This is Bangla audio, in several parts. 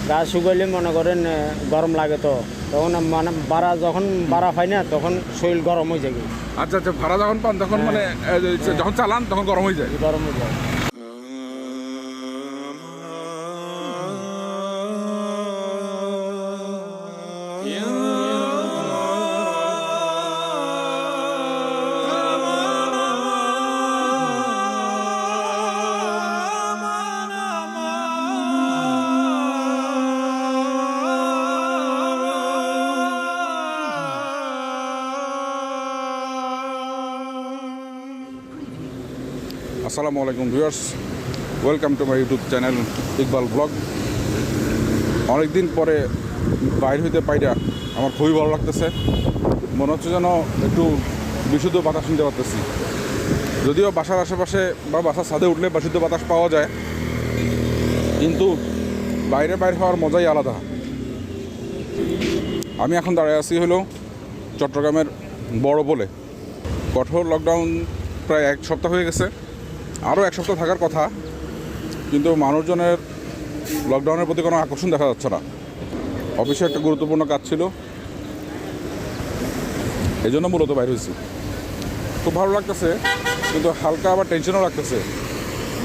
গা শুকাইলে মনে করেন গরম লাগে, তো তখন মানে যখন ভাড়া পাই না তখন শরীর গরম হয়ে যায়। আচ্ছা আচ্ছা, ভাড়া যখন পান তখন মানে যখন চালান তখন গরম হয়ে যায়। গরম হয়ে যায়। As-Salamu-Alaikum viewers, welcome to my YouTube channel Iqbal blog. অনেকদিন পরে বাইরে হইতে পাইরা আমার খুবই ভালো লাগতেছে। মনে হচ্ছে যেন একটু বিশুদ্ধ বাতাস নিতে পারতেছি। যদিও বাসার আশেপাশে বা বাসার ছাদে উঠলে বিশুদ্ধ বাতাস পাওয়া যায়, কিন্তু বাইরে হওয়ার মজাই আলাদা। আমি এখন দাঁড়িয়ে আছি হলো চট্টগ্রামের বড় বলে। কঠোর লকডাউন প্রায় এক সপ্তাহ হয়ে গেছে, আরও এক সপ্তাহ থাকার কথা, কিন্তু মানুষজনের লকডাউনের প্রতি কোনো আকর্ষণ দেখা যাচ্ছে না। অফিসে একটা গুরুত্বপূর্ণ কাজ ছিল, এই জন্য মূলত বাইরে হয়েছি। খুব ভালো লাগতেছে, কিন্তু হালকা আবার টেনশনও লাগতেছে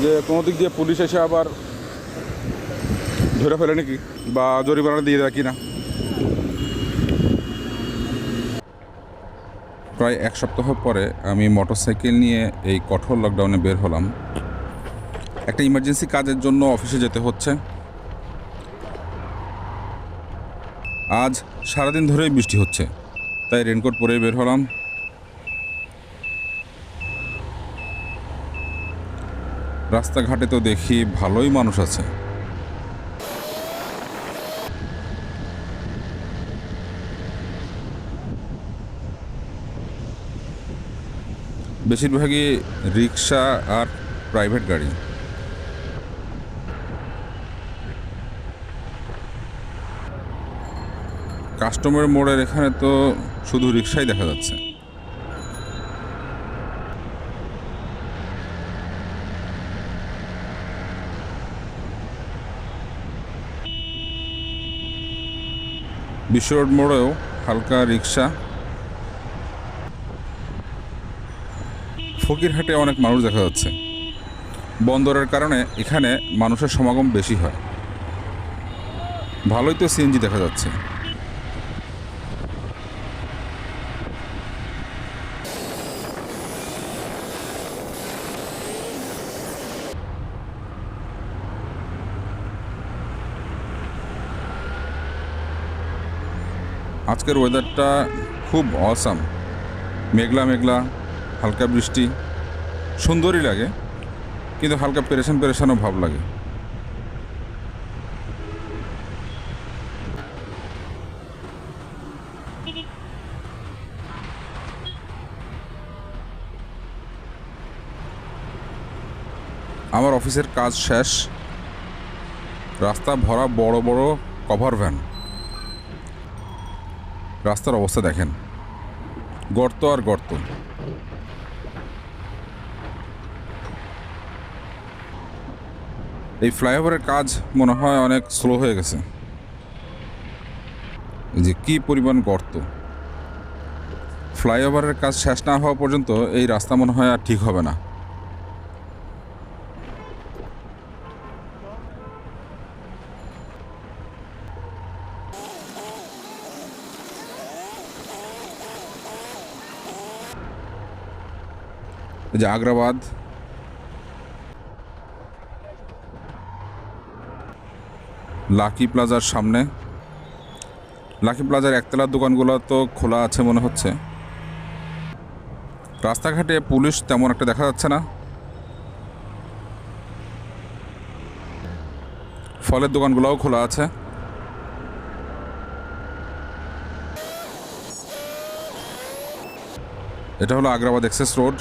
যে কোনো দিক দিয়ে পুলিশ এসে আবার ধরে ফেলে নাকি, বা জরিমানা দিয়ে দেয় কিনা। প্রায় এক সপ্তাহ পরে আমি মোটরসাইকেল নিয়ে এই কঠোর লকডাউনে বের হলাম। একটা ইমার্জেন্সি কাজের জন্য অফিসে যেতে হচ্ছে। আজ সারাদিন ধরেই বৃষ্টি হচ্ছে, তাই রেনকোট পরে বের হলাম। রাস্তাঘাটে তো দেখি ভালোই মানুষ আছে। বেশিরভাগই রিক্সা আর প্রাইভেট গাড়ি। কাস্টমার মোড়ের এখানে তো শুধু রিক্সাই দেখা যাচ্ছে। বিশ্ব রোড মোড়েও হালকা রিক্সা। ফকিরহাটে অনেক মানুষ দেখা যাচ্ছে। বন্দরের কারণে এখানে মানুষের সমাগম বেশি হয়। ভালোই তো সিএনজি দেখা যাচ্ছে। আজকের ওয়েদারটা খুব অসাম। মেঘলা মেঘলা, হালকা বৃষ্টি, সুন্দরই লাগে, কিন্তু হালকা পেরেশানও ভাব লাগে। আমার অফিসের কাজ শেষ। রাস্তা ভরা বড় বড় কভার ভ্যান। রাস্তার অবস্থা দেখেন, গর্ত আর গর্ত। এই ফ্লাইওভারের কাজ মনে হয় অনেক স্লো হয়ে গেছে। যে কি পরিমাণ গর্ত! ফ্লাইওভারের কাজ শেষ না হওয়া পর্যন্ত এই রাস্তা মনে হয় আর ঠিক হবে না। এই যে আগ্রাবাদ, লাকি প্লাজার সামনে। লাকি প্লাজার একতলার দোকানগুলো তো খোলা আছে মনে হচ্ছে। রাস্তাঘাটে পুলিশ তেমন একটা দেখা যাচ্ছে না। ফলের দোকানগুলোও খোলা আছে। এটা হলো আগ্রাবাদ এক্সেস রোড।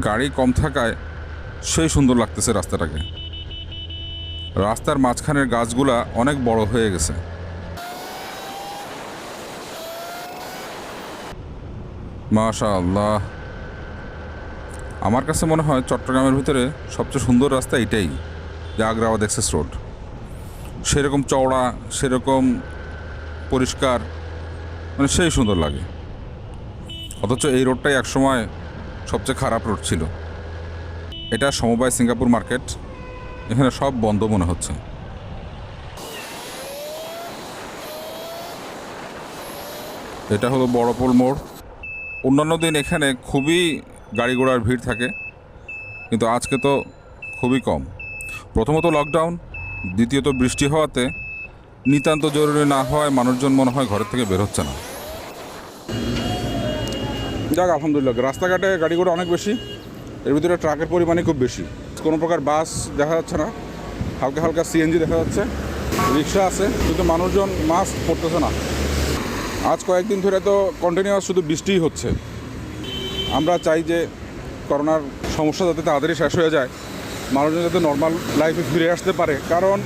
গাড়ি কম থাকায় সেই সুন্দর লাগতেছে রাস্তাটাকে। রাস্তার মাঝখানের গাছগুলা অনেক বড় হয়ে গেছে। মাশাআল্লাহ, আমার কাছে মনে হয় চট্টগ্রামের ভিতরে সবচেয়ে সুন্দর রাস্তা এটাই, যে আগ্রাবাদ এক্সেস রোড। সেরকম চওড়া, সেরকম পরিষ্কার, মানে সেই সুন্দর লাগে। অথচ এই রোডটাই একসময় সবচেয়ে খারাপ রোড ছিল। এটা সমবায় সিঙ্গাপুর মার্কেট, এখানে সব বন্ধ মনে হচ্ছে। এটা হলো বড়পোল মোড়। অন্যান্য দিন এখানে খুবই গাড়ি ঘোড়ার ভিড় থাকে, কিন্তু আজকে তো খুবই কম। প্রথমত লকডাউন, দ্বিতীয়ত বৃষ্টি হওয়াতে নিতান্ত জরুরি না হওয়ায় মানুষজন মনে হয় ঘরের থেকে বের হচ্ছে না। যাক আলহামদুলিল্লাহ, রাস্তাঘাটে গাড়ি ঘোড়া অনেক বেশি, এর ভিতরে ট্রাকের পরিমাণই খুব বেশি। কোনো প্রকার বাস দেখা যাচ্ছে না, হালকা হালকা সিএনজি দেখা যাচ্ছে, রিক্সা আছে, কিন্তু মানুষজন মাস্ক পরতেছে না। আজ কয়েকদিন ধরে তো কন্টিনিউয়াস শুধু বৃষ্টিই হচ্ছে। আমরা চাই যে করোনার সমস্যা যাতে তাড়াতাড়ি শেষ হয়ে যায়, মানুষজন যাতে নর্মাল লাইফে ফিরে আসতে পারে। কারণ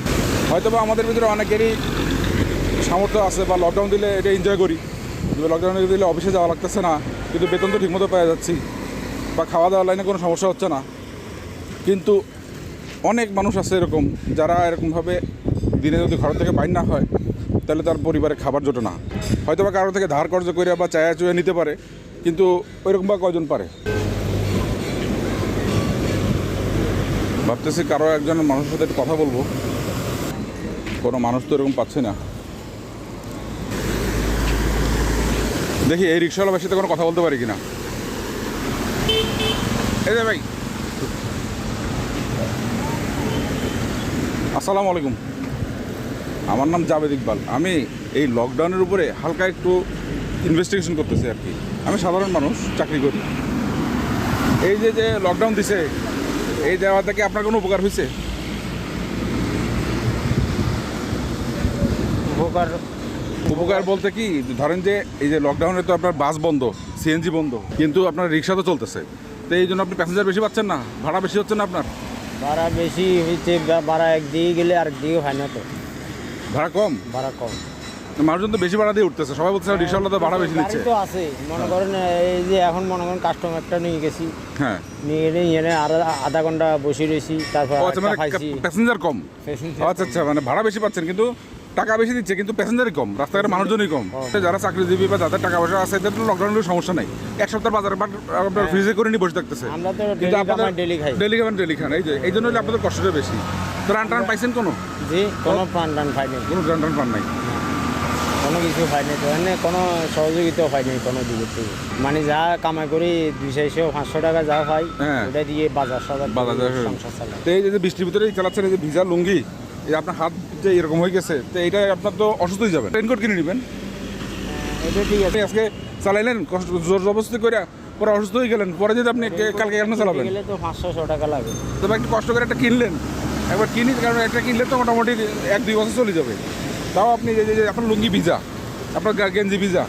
হয়তো বা আমাদের ভিতরে অনেকেরই সামর্থ্য আছে বা লকডাউন দিলে এটা এনজয় করি, লকডাউন দিলে অফিসে যাওয়া লাগতেছে না, কিন্তু বেতন তো ঠিকমতো পেয়ে যাচ্ছি, বা খাওয়া দাওয়ার লাইনে কোনো সমস্যা হচ্ছে না। কিন্তু অনেক মানুষ আছে এরকম, যারা এরকমভাবে দিনে যদি ঘর থেকে বাইর না হয় তাহলে তার পরিবারে খাবার জোটে না। হয়তো বা কারো থেকে ধার কর্জ করে বা চায়া চুয়ে নিতে পারে, কিন্তু ওইরকম বা কয়জন পারে। ভাবতেছি কারো একজন মানুষের সাথে একটু কথা বলবো, কোনো মানুষ তো এরকম পাচ্ছি না। দেখি এই রিক্সাওয়ালা ভাইয়ের সাথে কোনো কথা বলতে পারি কিনা। এই যে ভাই, আসসালামু আলাইকুম। আমার নাম জাবেদ ইকবাল। আমি এই লকডাউনের উপরে হালকা একটু ইনভেস্টিগেশন করতেছি আর কি। আমি সাধারণ মানুষ, চাকরি করি। এই যে লকডাউন দিছে, এই দেওয়া থেকে আপনার কোনো উপকার হয়েছে? উপকার বলতে কি, ধরেন যে এই যে লকডাউনে তো আপনার বাস বন্ধ, সিএনজি বন্ধ, কিন্তু আপনার রিক্সা তো চলতেছে, তো এই জন্য আপনি প্যাসেঞ্জার বেশি পাচ্ছেন না, ভাড়া বেশি হচ্ছে না আপনার? ভাড়া বেশি হয়েছে, ভাড়া একদিকে গেলে আর দিকে হয় না তো। ভাড়া কম? ভাড়া কম, মানুষজন তো বেশি ভাড়া দিয়ে উঠতেছে, সবাই বলছে রিক্সাওয়ালা তো ভাড়া বেশি দিচ্ছে। তো আছে মনে করেন, এই যে এখন মনে করেন কাস্টমারটা নিয়ে গেছি, হ্যাঁ, নিয়ে এনে আর আধা ঘন্টা বসে রয়েছি, তারপর প্যাসেঞ্জার কম। আচ্ছা আচ্ছা, মানে ভাড়া বেশি পাচ্ছেন কিন্তু টাকা বেশি দিচ্ছে, কিন্তু প্যাসেঞ্জারই কম, রাস্তাঘাটে মানুষজনই কম। যারা চাকরিজীবী বা যাদের টাকা পয়সা আছে এদের তো লকডাউনের সমস্যা নাই, এক সপ্তাহ বাজার আপনার ফ্রিজে করে নিয়ে বসে থাকতেছে। কিন্তু আপনাদের ডেলি খান, এই জন্য আপনাদের কষ্টটা বেশি। ত্রাণ টান পাইছেন কোনো? জি, কোনো প্রাণ টান পাইনি, কোনো ত্রাণ টান পান নাই, কোনো কিছু পাইনি তো, এনে কোনো সহযোগিতাও পাইনি কোনো দিকের থেকে। মানে যা কামাই করি 200-500 টাকা যা পাই, ওটা দিয়ে বাজার সংসার চালাই। তো এই যে বৃষ্টির ভিতরে চালাচ্ছেন, এই যে ভিজা লুঙ্গি, এই আপনার হাত যে এরকম হয়ে গেছে, তো এইটা আপনার তো অসুস্থ হয়ে যাবেন। রেনকোট কিনে নেবেন, এটা ঠিক আছে। আজকে চালাইলেন কষ্ট জোর জবরদস্তি করে, পরে অসুস্থ হয়ে গেলেন, পরে যদি আপনি কালকে কেন চালাবেন? গেলে তো 500 টাকা লাগে। তবে একটু কষ্ট করে একটা কিনলেন, একবার কিনি, কারণ একটা কিনলে তো মোটামুটি 1-2 বছর চলে যাবে। তাও আপনি যে আপনার লুঙ্গি ভিজা, আপনার গেঞ্জি ভিজা,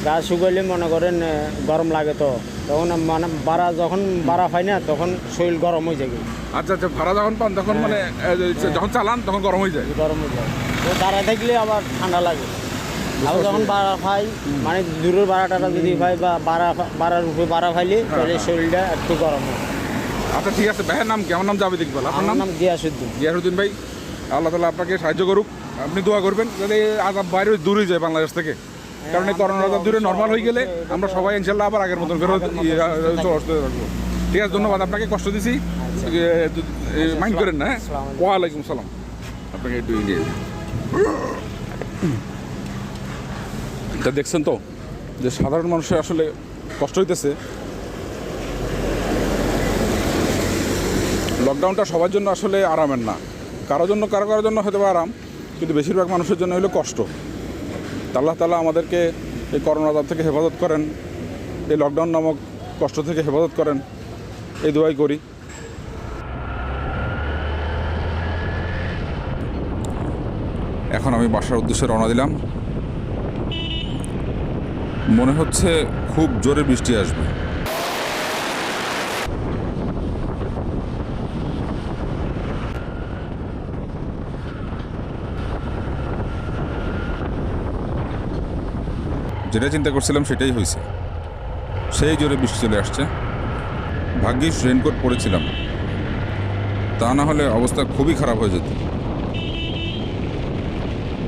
গা শুকাইলে মনে করেন গরম লাগে, তো তখন মানে যখন ভাড়া পাই না তখন শরীর গরম হয়ে যায়। আচ্ছা আচ্ছা, ভাড়া যখন পান তখন মানে যখন চালান তখন গরম হয়ে যায়? গরম হয়ে যায়, তো দাঁড়ায় থাকলে আবার ঠান্ডা লাগে। আর যখন ভাড়া পাই, মানে দূরের ভাড়াটা যদি পাই বা ভাড়ার উপরে ভাড়া পাইলে তাহলে শরীরটা একটু গরম হয়। আচ্ছা ঠিক আছে, ভাইয়ের নাম কি? আমার নাম জাবেদ ইকবাল। আপনার নাম? গিয়াসউদ্দিন ভাই, আল্লাহ তাআলা আপনাকে সাহায্য করুক। আপনি দোয়া করবেন যাতে আজাব বাইরে দূরে যায় বাংলাদেশ থেকে, কারণ এই করোনা আজাব দূরে নর্মাল হয়ে গেলে আমরা সবাই ইনশাল্লাহ আবার আগের মতন ফেরত রাখবো। ঠিক আছে, ধন্যবাদ। আপনাকে কষ্ট দিছি, মাইন্ড করেন না। ওয়ালাইকুম সালাম। আপনাকে একটু ইন্ডিয়া তা দেখছেন তো যে সাধারণ মানুষের আসলে কষ্ট হইতেছে। লকডাউনটা সবার জন্য আসলে আরামের না, কারো জন্য হয়তো বা আরাম, কিন্তু বেশিরভাগ মানুষের জন্য হলো কষ্ট। আল্লাহ তাআলা আমাদেরকে এই করোনা আযাব থেকে হেফাজত করেন, এই লকডাউন নামক কষ্ট থেকে হেফাজত করেন, এই দোয়াই করি। এখন আমি বাসার উদ্দেশ্যে রওনা দিলাম। মনে হচ্ছে খুব জোরে বৃষ্টি আসবে। যেটা চিন্তা করছিলাম সেটাই হয়েছে। সেই জোরে বৃষ্টি চলে আসছে। ভাগ্যিস রেনকোট পরেছিলাম, তা না হলে অবস্থা খুবই খারাপ হয়ে যেত।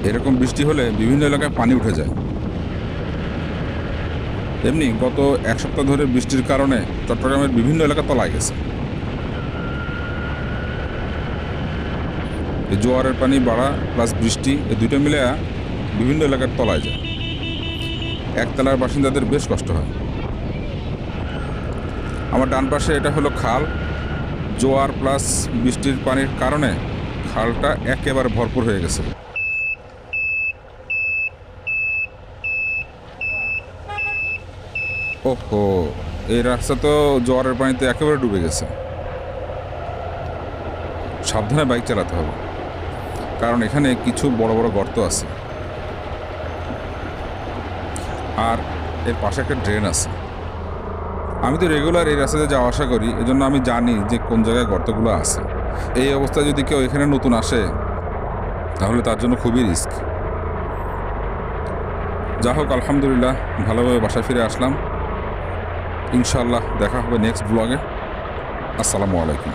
এরকম বৃষ্টি হলে বিভিন্ন এলাকায় পানি উঠে যায়। এমনি গত এক সপ্তাহ ধরে বৃষ্টির কারণে চট্টগ্রামের বিভিন্ন এলাকা তলায় গেছে। এই জোয়ারের পানি বাড়া প্লাস বৃষ্টি এই দুটো মিলে বিভিন্ন এলাকার তলায় যায়। একতলার বাসিন্দাদের বেশ কষ্ট হয়। আমার ডান পাশে এটা হলো খাল। জোয়ার প্লাস বৃষ্টির পানির কারণে খালটা একেবারে ভরপুর হয়ে গেছে। ওহো, এই রাস্তা তো জোয়ারের পানিতে একেবারে ডুবে গেছে। সাবধানে বাইক চালাতে হবে, কারণ এখানে কিছু বড় বড় গর্ত আছে, আর এর পাশে একটা ড্রেন আছে। আমি তো রেগুলার এই রাস্তাতে যাওয়া আসা করি, এজন্য আমি জানি যে কোন জায়গায় গর্তগুলো আছে। এই অবস্থায় যদি কেউ এখানে নতুন আসে তাহলে তার জন্য খুবই রিস্ক। যা হোক, আলহামদুলিল্লাহ ভালোভাবে বাসায় ফিরে আসলাম। ইনশাআল্লাহ দেখা হবে নেক্সট ব্লগে। আসসালামু আলাইকুম।